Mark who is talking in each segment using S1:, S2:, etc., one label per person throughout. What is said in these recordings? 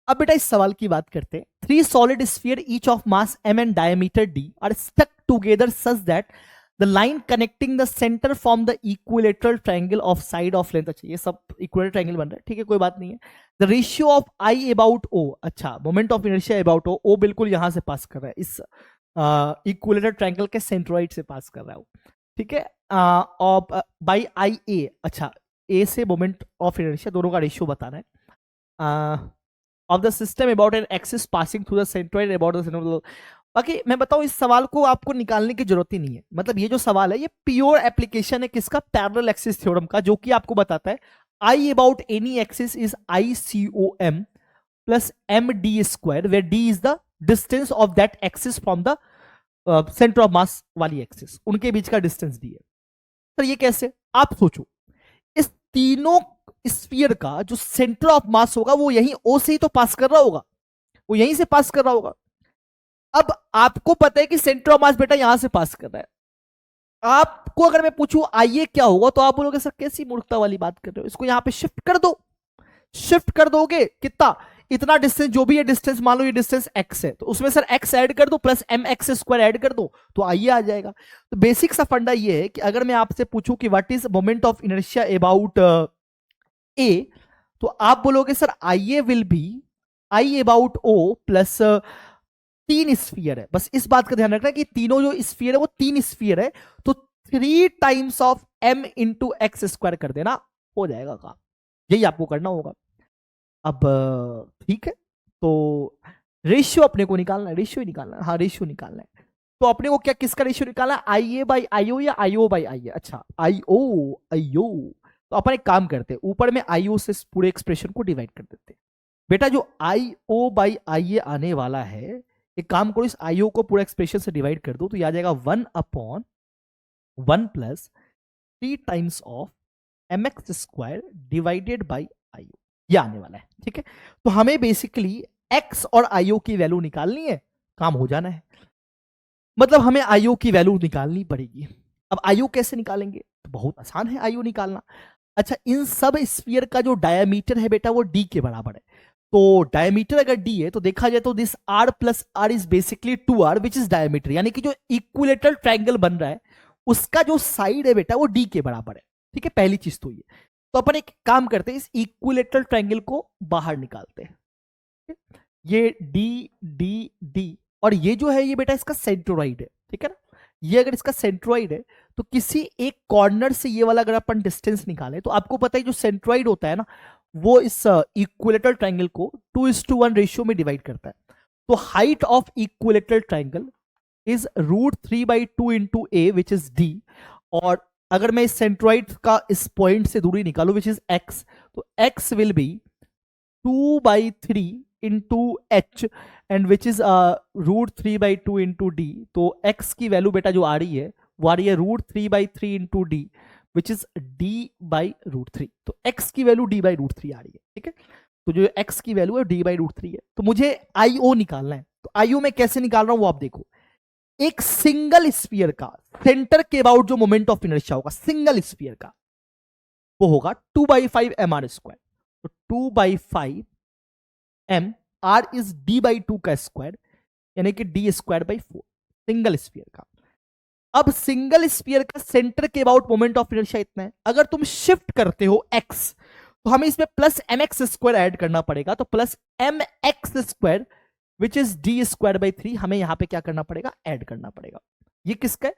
S1: अब बेटा इस सवाल की बात करते हैं। Three solid sphere each of mass m and diameter d are stuck together such that the line connecting the center from the equilateral triangle of side of length. अच्छा ये सब इक्विलेटरल ट्रायंगल बन रहा है, ठीक है कोई बात नहीं है। The ratio of I about O, अच्छा moment of inertia about O बिल्कुल यहां से पास कर रहा है, इस इक्विलेटरल ट्रायंगल के सेंट्रोइड से पास कर रहा है वो, ठीक है। और बाई आई ए, अच्छा ए से मोमेंट ऑफ इनर्शिया दोनों का रेशियो बताना है of the system about an axis passing through the centroid about the centroid। बाकी मैं बताऊं इस सवाल को आपको निकालने की जरूरत ही नहीं है। मतलब ये जो सवाल है ये प्योर एप्लीकेशन है किसका, पैरेलल एक्सिस थ्योरम का, जो कि आपको बताता है I about any axis is I C O M plus M D square, where D is the distance of that axis from the center of mass वाली axis, उनके बीच का डिस्टेंस डी है। सर ये कैसे, आप सोचो इस तीनों स्फीयर का जो सेंटर ऑफ मास होगा वो यहीं ओ से ही तो पास कर रहा होगा, वो यहीं से पास कर रहा होगा। अब आपको पता है कि सेंटर ऑफ मास बेटा यहां से पास कर रहा है। आपको अगर मैं पूछूं आइए क्या होगा, तो आप बोलोगे सर कैसी मूर्खता वाली बात कर रहे हो, इसको यहां पे शिफ्ट कर दो। शिफ्ट कर दोगे कितना, इतना डिस्टेंस जो भी है डिस्टेंस, मान लो ये डिस्टेंस x है तो उसमें सर x ऐड कर दो plus M X square add कर दो तो आइए आ जाएगा। तो बेसिक सा फंडा ये है कि अगर मैं आपसे पूछूं कि what is moment of inertia about A, तो आप बोलोगे sir I A will be I about O plus तीन स्फीयर है। बस इस बात का ध्यान रखना कि तीनों जो स्फीयर है वो तीन स्फीयर है, तो 3 times of m into x square कर देना, हो जाएगा काम। यही आपको करना होगा। अब ठीक है, तो रेशियो अपने को निकालना है, रेशियो निकालना है, हाँ रेशियो निकालना है। तो अपने को क्या किसका रेशियो निकालना है, आई ए बाई आई ओ या आई ओ बाई आई ए। अच्छा आई ओ, तो अपन एक काम करते हैं, ऊपर में आई ओ से पूरे एक्सप्रेशन को डिवाइड कर देते हैं। बेटा जो आई ओ बाई आई ए आने वाला है, एक काम करो इस आई ओ को पूरा एक्सप्रेशन से डिवाइड कर दो, तो यह आ जाएगा 1/1 plus 3 times of M X square divided by I O, यह आने वाला है, ठीक है। तो हमें बेसिकली एक्स और आई ओ की वैल्यू निकालनी है, काम हो जाना है। मतलब हमें आई ओ की वैल्यू निकालनी पड़ेगी। अब आई ओ कैसे निकालेंगे, तो बहुत आसान है आई ओ निकालना। अच्छा इन सब स्फीयर का जो डायमीटर है बेटा वो डी के बराबर है। तो डायमीटर अगर डी है तो देखा जाए तो this R plus R is basically 2r which is diameter, यानी कि जो इक्विलेटरल ट्रायंगल बन रहा है उसका जो साइड है बेटा वो डी के बराबर है, ठीक है। पहली चीज तो ये, तो अपन एक काम करते हैं इस इक्विलेटरल ट्रायंगल को बाहर निकालते हैं। ये डी डी डी और ये जो है ये बेटा इसका सेंट्रोइड है, ठीक है ना। ये अगर इसका सेंट्रोइड है तो किसी एक कॉर्नर से ये वाला अगर अपन डिस्टेंस निकाले तो आपको पता है जो सेंट्रोइड होता है ना वो इस इक्विलेटरल ट्रायंगल को 2:1 रेशियो में डिवाइड करता है। तो height of equilateral triangle is √3/2 into A which is D, और अगर मैं इस सेंट्रोइड का इस पॉइंट से दूरी निकालू विच इज एक्स, तो x will be 2/3 into H and which is √3/2 into D. तो x की वैल्यू बेटा जो आ रही है वो आ रही है √3/3 into D which is d/√3। तो x की वैल्यू d/√3 आ रही है, ठीक है। तो जो x की वैल्यू है d/√3 है। तो मुझे IO निकालना है, तो IO में कैसे निकाल रहा हूं वो आप देखो। एक सिंगल स्फीयर का सेंटर के अबाउट जो मोमेंट ऑफ इनर्शिया होगा सिंगल स्फीयर का वो होगा 2/5 mr²। तो 2/5 m, r इज d/2 का स्क्वायर, यानी कि d²/4 सिंगल स्फीयर का। अब सिंगल स्फीयर का सेंटर के अबाउट मोमेंट ऑफ इनर्शिया इतना है। अगर तुम शिफ्ट करते हो x तो हमें इसमें प्लस mx² ऐड करना पड़ेगा, तो plus mx² which is d²/3 हमें यहां पे क्या करना पड़ेगा, ऐड करना पड़ेगा। ये किसका है,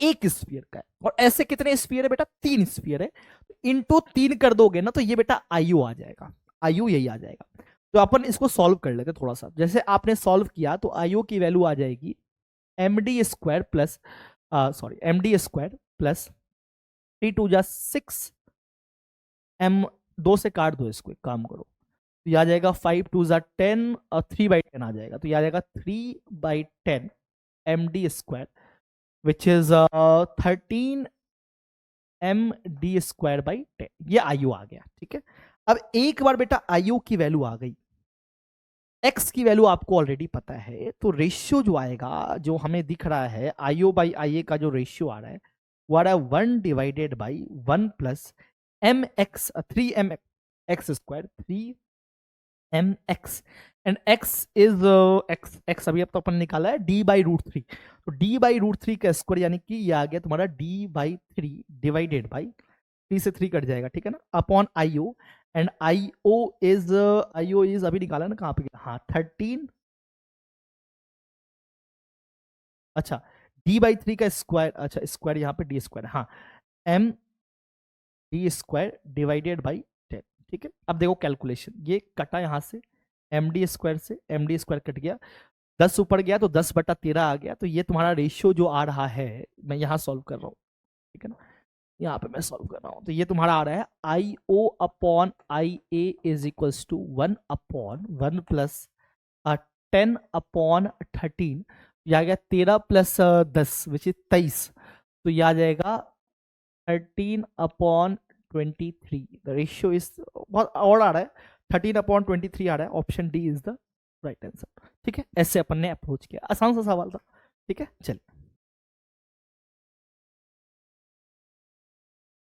S1: एक स्फीयर का है। और ऐसे कितने स्फीयर है बेटा, 3 स्फीयर है। इंटू 3 कर दोगे ना तो ये बेटा आयु आ जाएगा, आयु यही आ जाएगा। तो अपन इसको सॉल्व कर लेते थोड़ा सा। जैसे आपने सॉल्व किया तो आयु की वैल्यू आ जाएगी md² plus md² plus 3×2 = 6 m, 2 से काट दो इसको, एक काम करो तो यह आ जाएगा 5×2 = 10 और 3/10 आ जाएगा। तो यह आ जाएगा 3/10 md² विच इज 13 md²/10। ये आयु आ गया, ठीक है। अब एक बार बेटा आयु की वैल्यू आ गई, x की वैल्यू आपको ऑलरेडी पता है, तो रेशियो जो आएगा जो हमें दिख रहा है IO/IA का जो रेशियो आ रहा है वो आ रहा है 1/1 plus mx 3mx² 3 M X and X is X अभी अब तो अपन निकाला है d/√3, तो d/√3 का स्क्वायर यानी कि ये आ गया तुम्हारा d/3 डिवाइडेड बाई 3 से 3 कट जाएगा, ठीक है ना, upon IO and IO is अभी निकाला ना, कहाँ पे गया, हाँ 13, अच्छा d/3 का स्क्वायर, अच्छा स्क्वायर यहाँ पे डी स्क्वायर, हाँ M D square divided by 10, ठीक है। अब देखो कैलकुलेशन, ये कटा यहाँ से एम डी स्क्वायर से, एम डी स्क्वायर कट गया, 10 ऊपर गया तो 10/13 आ गया, तो ये तुम्हारा रेशियो जो आ रहा है, मैं यहाँ सॉल्व कर रहा हूँ, ठीक है ना, यहाँ पे मैं सॉल्व कर रहा हूँ, तो ये तुम्हारा आ रहा है I O upon I A is equals to 1/1 plus 10/13, यह आ गया 13 + 10 विच इज 23, तो यह आ जाएगा 13/23, द रेशियो इज बहुत और आ रहा है, 13/23 आ रहा है, option D is the right answer, ठीक है। ऐसे अपन ने अप्रोच किया, आसान सा सवाल था, ठीक है। चलिए